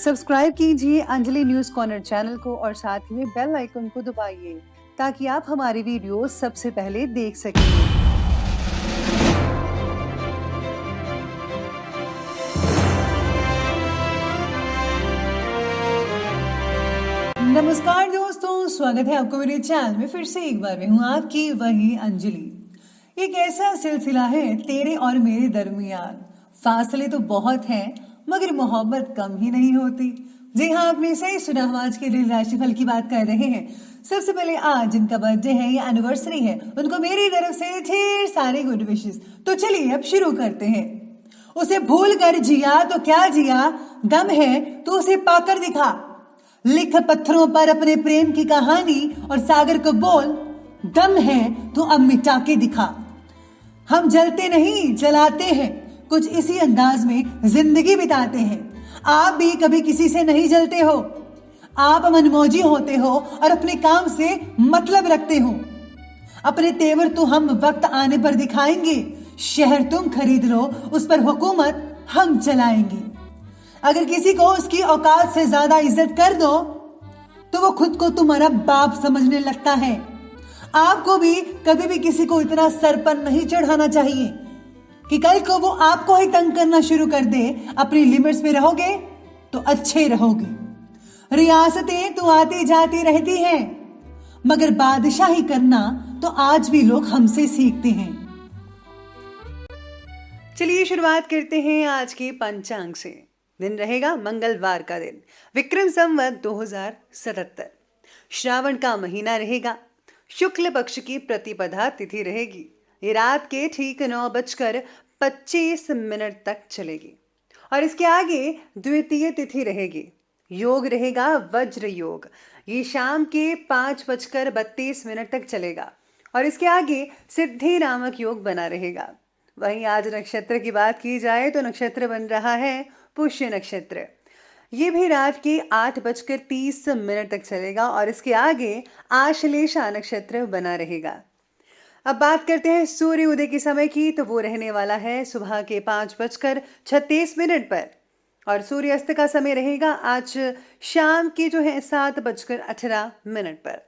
Subscribe कीजिए Anjali news corner channel को और साथ ही में बेल आइकन को दबाइए ताकि आप हमारी वीडियो सबसे पहले देख सकें। नमस्कार दोस्तों, स्वागत है आपको मेरे चैनल में। फिर से एक बार मैं हूँ आपकी वही अंजलि। एक ऐसा सिलसिला है तेरे और मेरे दरमियान, फासले तो बहुत हैं मगर मोहब्बत कम ही नहीं होती। जी हाँ, आपने सही सुना, हम आज के दिन राशिफल की बात कर रहे हैं। सबसे पहले आज जिनका बर्थडे है या एनिवर्सरी है उनको मेरी तरफ से ढेर सारे गुड विशेस। तो चलिए अब शुरू करते हैं। उसे भूल कर जिया तो क्या जिया, दम है तो उसे पाकर दिखा। लिख पत्थरों पर अपने प्रेम की कहानी और सागर को बोल, दम है तो अब मिटा के दिखा। हम जलते नहीं जलाते हैं, कुछ इसी अंदाज में जिंदगी बिताते हैं। आप भी कभी किसी से नहीं जलते हो, आप मनमौजी होते हो और अपने काम से मतलब रखते हो। अपने तेवर तो हम वक्त आने पर दिखाएंगे, शहर तुम खरीद लो, उस पर हुकूमत हम चलाएंगे। अगर किसी को उसकी औकात से ज्यादा इज्जत कर दो तो वो खुद को तुम्हारा बाप समझने लगता है। आपको भी कभी भी किसी को इतना सर पर नहीं चढ़ाना चाहिए कि कल को वो आपको ही तंग करना शुरू कर दे। अपनी लिमिट्स में रहोगे तो अच्छे रहोगे। रियासतें तो आती जाती रहती हैं मगर बादशाही करना तो आज भी लोग हमसे सीखते हैं। चलिए शुरुआत करते हैं आज के पंचांग से। दिन रहेगा मंगलवार का दिन, विक्रम संवत 2077, श्रावण का महीना रहेगा। शुक्ल पक्ष की प्रतिपदा तिथि रहेगी। ये रात के ठीक 9:25 तक चलेगी और इसके आगे द्वितीय तिथि रहेगी। योग रहेगा वज्र योग, ये शाम के 5:32 तक चलेगा और इसके आगे सिद्धि नामक योग बना रहेगा। वहीं आज नक्षत्र की बात की जाए तो नक्षत्र बन रहा है पुष्य नक्षत्र। ये भी रात के 8:30 तक चलेगा और इसके आगे आश्लेषा नक्षत्र बना रहेगा। अब बात करते हैं सूर्य उदय के समय की, तो वो रहने वाला है सुबह के 5:36 पर और सूर्यास्त का समय रहेगा आज शाम के 7:18 पर।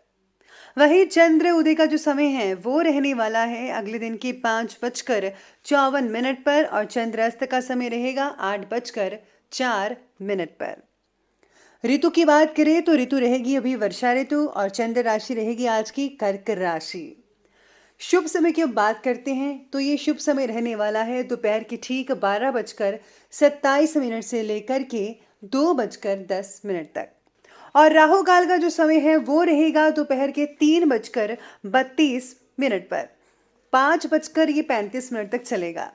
वही चंद्र उदय का जो समय है वो रहने वाला है अगले दिन की 5:54 पर और चंद्रास्त का समय रहेगा 8:04 पर। ऋतु की बात करें तो ऋतु रहेगी अभी वर्षा ऋतु और चंद्र राशि रहेगी आज की कर्क राशि। शुभ समय की अब बात करते हैं तो ये शुभ समय रहने वाला है दोपहर के ठीक 12:27 से लेकर के 2:10 तक और राहु काल का जो समय है वो रहेगा दोपहर के 3:32 पर 5:35 तक चलेगा।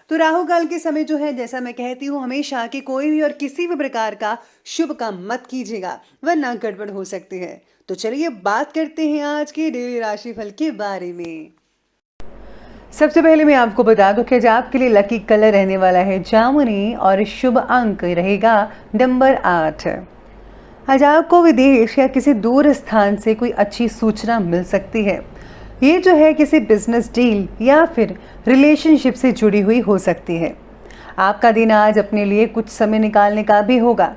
तो राहु काल के समय जो है, जैसा मैं कहती हूँ हमेशा कि कोई भी और किसी भी प्रकार का शुभ काम मत कीजिएगा वरना गड़बड़ हो सकती है। तो चलिए बात करते हैं आज के डेली राशिफल के बारे में। सबसे पहले मैं आपको बता दूं कि आज आपके लिए लकी कलर रहने वाला है जामुनी और शुभ अंक रहेगा नंबर 8। आज आपको विदेश या किसी दूर स्थान से कोई अच्छी सूचना मिल सकती है। ये जो है किसी बिजनेस डील या फिर रिलेशनशिप से जुड़ी हुई हो सकती है। आपका दिन आज अपने लिए कुछ समय निकालने का भी होगा।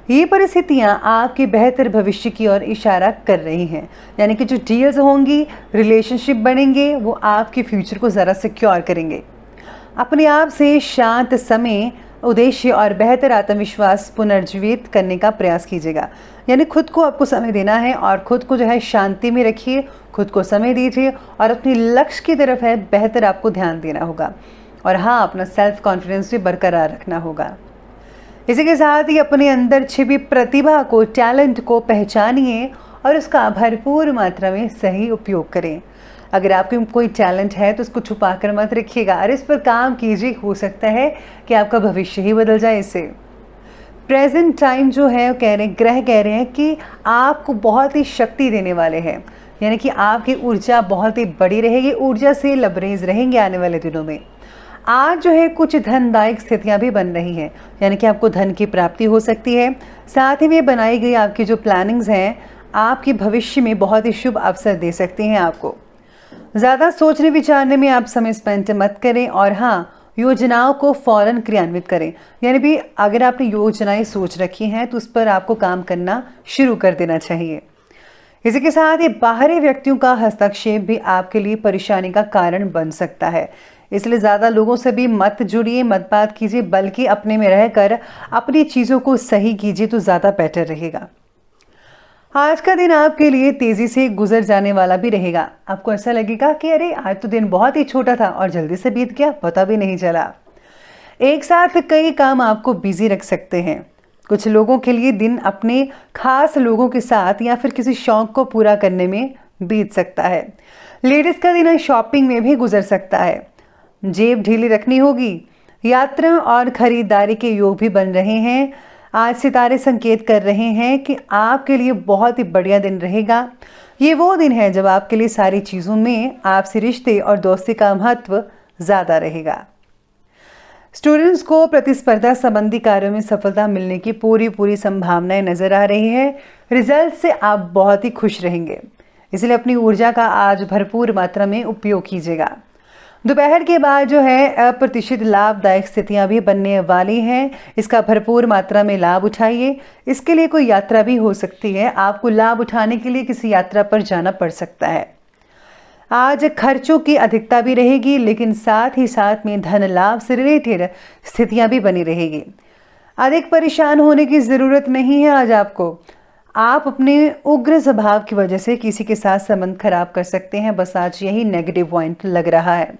ये परिस्थितियाँ आपके बेहतर भविष्य की ओर इशारा कर रही हैं, यानी कि जो डील्स होंगी, रिलेशनशिप बनेंगे, वो आपके फ्यूचर को ज़रा सिक्योर करेंगे। अपने आप से शांत समय, उद्देश्य और बेहतर आत्मविश्वास पुनर्जीवित करने का प्रयास कीजिएगा। यानी खुद को आपको समय देना है और खुद को जो है शांति में रखिए, खुद को समय दीजिए और अपनी लक्ष्य की तरफ है बेहतर आपको ध्यान देना होगा। और हाँ, अपना सेल्फ कॉन्फिडेंस भी बरकरार रखना होगा। इसी के साथ ही अपने अंदर छिपी प्रतिभा को, टैलेंट को पहचानिए और उसका भरपूर मात्रा में सही उपयोग करें। अगर आपके कोई टैलेंट है तो उसको छुपा कर मत रखिएगा और इस पर काम कीजिए। हो सकता है कि आपका भविष्य ही बदल जाए इससे। प्रेजेंट टाइम जो है ग्रह कह रहे हैं कि आपको बहुत ही शक्ति देने वाले हैं, यानी कि आपकी ऊर्जा बहुत ही बड़ी रहेगी, ऊर्जा से लबरेज रहेंगे आने वाले दिनों में। आज जो है कुछ धनदायक स्थितियां भी बन रही हैं, यानी कि आपको धन की प्राप्ति हो सकती है। साथ ही में बनाई गई आपकी जो प्लानिंग्स हैं आपके भविष्य में बहुत ही शुभ अवसर दे सकती हैं आपको। ज़्यादा सोचने विचारने में आप समय स्पेंड मत करें और हाँ, योजनाओं को फौरन क्रियान्वित करें। यानी भी अगर आपने योजनाएं सोच रखी हैं तो उस पर आपको काम करना शुरू कर देना चाहिए। इसी के साथ ही बाहरी व्यक्तियों का हस्तक्षेप भी आपके लिए परेशानी का कारण बन सकता है, इसलिए ज़्यादा लोगों से भी मत जुड़िए, मत बात कीजिए, बल्कि अपने में रहकर अपनी चीज़ों को सही कीजिए तो ज़्यादा बेटर रहेगा। आज का दिन आपके लिए तेजी से गुजर जाने वाला भी रहेगा। आपको ऐसा लगेगा कि अरे आज तो दिन बहुत ही छोटा था और जल्दी से बीत गया, पता भी नहीं चला। एक साथ कई काम आपको बिजी रख सकते हैं। कुछ लोगों के लिए दिन अपने खास लोगों के साथ या फिर किसी शौक को पूरा करने में बीत सकता है। लेडीज का दिन शॉपिंग में भी गुजर सकता है। जेब ढीली रखनी होगी। यात्रा और खरीदारी के योग भी बन रहे हैं। आज सितारे संकेत कर रहे हैं कि आपके लिए बहुत ही बढ़िया दिन रहेगा। ये वो दिन है जब आपके लिए सारी चीज़ों में आपसी रिश्ते और दोस्ती का महत्व ज़्यादा रहेगा। स्टूडेंट्स को प्रतिस्पर्धा संबंधी कार्यों में सफलता मिलने की पूरी संभावनाएं नजर आ रही है। रिजल्ट से आप बहुत ही खुश रहेंगे, इसलिए अपनी ऊर्जा का आज भरपूर मात्रा में उपयोग कीजिएगा। दोपहर के बाद जो है अप्रत्याशित लाभदायक स्थितियां भी बनने वाली हैं। इसका भरपूर मात्रा में लाभ उठाइए। इसके लिए कोई यात्रा भी हो सकती है। आपको लाभ उठाने के लिए किसी यात्रा पर जाना पड़ सकता है। आज खर्चों की अधिकता भी रहेगी, लेकिन साथ ही साथ में धन लाभ से रिलेटेड स्थितियां भी बनी रहेगी। अधिक परेशान होने की ज़रूरत नहीं है। आज आपको आप अपने उग्र स्वभाव की वजह से किसी के साथ संबंध खराब कर सकते हैं। बस आज यही नेगेटिव पॉइंट लग रहा है,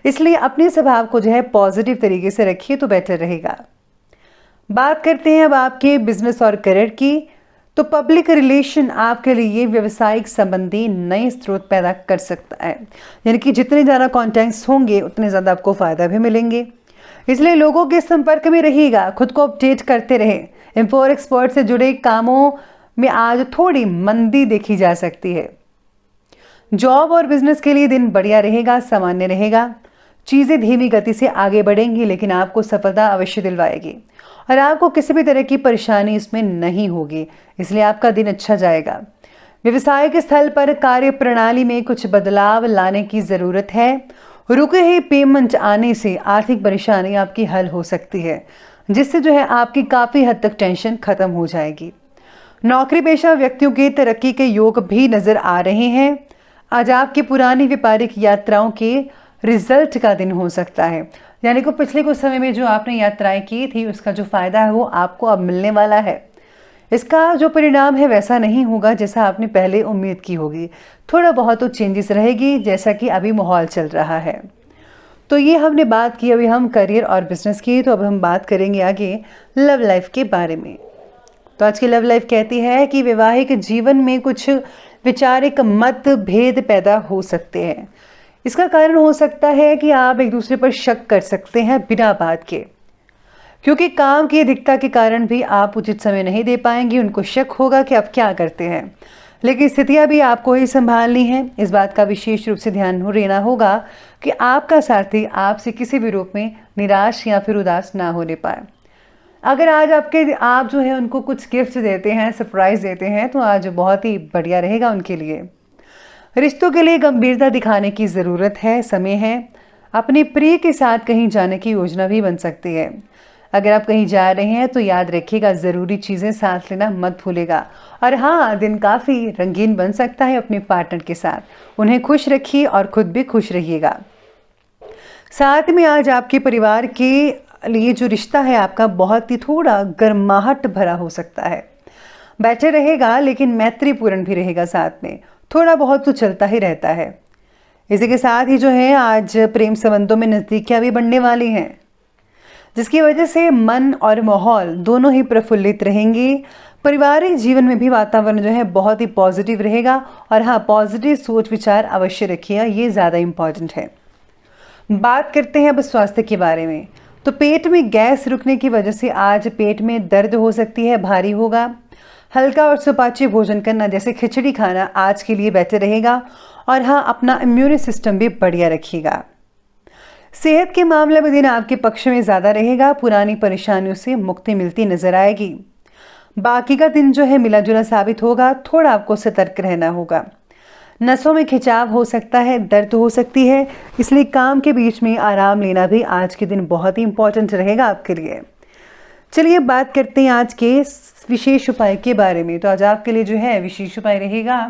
इसलिए अपने स्वभाव को जो है पॉजिटिव तरीके से रखिए तो बेटर रहेगा। बात करते हैं अब आपके बिजनेस और करियर की। तो पब्लिक रिलेशन आपके लिए व्यवसायिक संबंधी नए स्रोत पैदा कर सकता है। यानी कि जितने ज़्यादा कॉन्टैक्ट्स होंगे उतने ज़्यादा आपको फ़ायदा भी मिलेंगे, इसलिए लोगों के संपर्क में रहिएगा। खुद को अपडेट करते रहें। इम्पोर्ट एक्सपोर्ट से जुड़े कामों में आज थोड़ी मंदी देखी जा सकती है। जॉब और बिजनेस के लिए दिन बढ़िया रहेगा, सामान्य रहेगा। चीज़ें धीमी गति से आगे बढ़ेंगी, लेकिन आपको सफलता अवश्य दिलवाएगी और आपको किसी भी तरह की परेशानी इसमें नहीं होगी, इसलिए आपका दिन अच्छा जाएगा। व्यवसायिक स्थल पर कार्य प्रणाली में कुछ बदलाव लाने की ज़रूरत है। रुके हुए पेमेंट आने से आर्थिक परेशानी आपकी हल हो सकती है, जिससे जो है आपकी काफ़ी हद तक टेंशन खत्म हो जाएगी। नौकरी पेशा व्यक्तियों के तरक्की के योग भी नजर आ रहे हैं। आज आपकी पुरानी व्यापारिक यात्राओं के रिजल्ट का दिन हो सकता है। यानी कि पिछले कुछ समय में जो आपने यात्राएं की थी उसका जो फायदा है वो आपको अब मिलने वाला है। इसका जो परिणाम है वैसा नहीं होगा जैसा आपने पहले उम्मीद की होगी। थोड़ा बहुत तो चेंजेस रहेगी, जैसा कि अभी माहौल चल रहा है। तो ये हमने बात की अभी हम करियर और बिजनेस की। तो अब हम बात करेंगे आगे लव लाइफ के बारे में। तो आज की लव लाइफ कहती है कि वैवाहिक जीवन में कुछ वैचारिक मतभेद पैदा हो सकते हैं। इसका कारण हो सकता है कि आप एक दूसरे पर शक कर सकते हैं बिना बात के, क्योंकि काम की अधिकता के कारण भी आप उचित समय नहीं दे पाएंगे। उनको शक होगा कि आप क्या करते हैं, लेकिन स्थितियां भी आपको ही संभालनी है। इस बात का विशेष रूप से ध्यान देना होगा कि आपका साथी आपसे किसी भी रूप में निराश या फिर उदास ना होने पाए। अगर आज आप जो है उनको कुछ गिफ्ट देते हैं, सरप्राइज देते हैं, तो आज बहुत ही बढ़िया रहेगा उनके लिए। रिश्तों के लिए गंभीरता दिखाने की ज़रूरत है, समय है। अपने प्रिय के साथ कहीं जाने की योजना भी बन सकती है। अगर आप कहीं जा रहे हैं तो याद रखिएगा ज़रूरी चीज़ें साथ लेना मत भूलेगा। और हाँ, दिन काफ़ी रंगीन बन सकता है अपने पार्टनर के साथ। उन्हें खुश रखिए और खुद भी खुश रहिएगा। साथ में आज आपके परिवार के लिए जो रिश्ता है आपका बहुत ही थोड़ा गर्माहट भरा हो सकता है। बेटर रहेगा, लेकिन मैत्रीपूर्ण भी रहेगा। साथ में थोड़ा बहुत तो चलता ही रहता है। इसी के साथ ही जो है आज प्रेम संबंधों में नज़दीकियां भी बढ़ने वाली हैं, जिसकी वजह से मन और माहौल दोनों ही प्रफुल्लित रहेंगे। पारिवारिक जीवन में भी वातावरण जो है बहुत ही पॉजिटिव रहेगा। और हाँ, पॉजिटिव सोच विचार अवश्य रखिएगा, ये ज़्यादा इम्पॉर्टेंट है। बात करते हैं अब स्वास्थ्य के बारे में। तो पेट में गैस रुकने की वजह से आज पेट में दर्द हो सकती है, भारी होगा। हल्का और सुपाच्य भोजन करना जैसे खिचड़ी खाना आज के लिए बेहतर रहेगा। और हाँ, अपना इम्यून सिस्टम भी बढ़िया रखिएगा। सेहत के मामले में दिन आपके पक्ष में ज़्यादा रहेगा। पुरानी परेशानियों से मुक्ति मिलती नजर आएगी। बाकी का दिन जो है मिला जुला साबित होगा। थोड़ा आपको सतर्क रहना होगा। नसों में खिंचाव हो सकता है, दर्द हो सकती है, इसलिए काम के बीच में आराम लेना भी आज के दिन बहुत ही इंपॉर्टेंट रहेगा आपके लिए। चलिए बात करते हैं आज के विशेष उपाय के बारे में। तो आज आपके लिए जो है विशेष उपाय रहेगा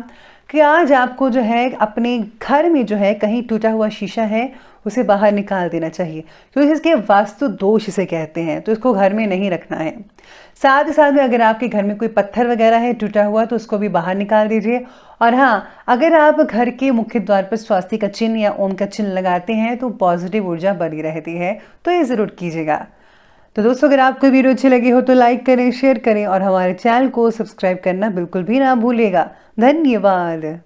कि आज आपको जो है अपने घर में जो है कहीं टूटा हुआ शीशा है उसे बाहर निकाल देना चाहिए, क्योंकि इसके वास्तु दोष इसे कहते हैं, तो इसको घर में नहीं रखना है। साथ ही साथ में अगर आपके घर में कोई पत्थर वगैरह है टूटा हुआ तो उसको भी बाहर निकाल दीजिए। और हाँ, अगर आप घर के मुख्य द्वार पर स्वास्ति का चिन्ह या ओम का चिन्ह लगाते हैं तो पॉजिटिव ऊर्जा बनी रहती है, तो ये ज़रूर कीजिएगा। तो दोस्तों, अगर आपको वीडियो अच्छी लगी हो तो लाइक करें, शेयर करें और हमारे चैनल को सब्सक्राइब करना बिल्कुल भी ना भूलिएगा। धन्यवाद।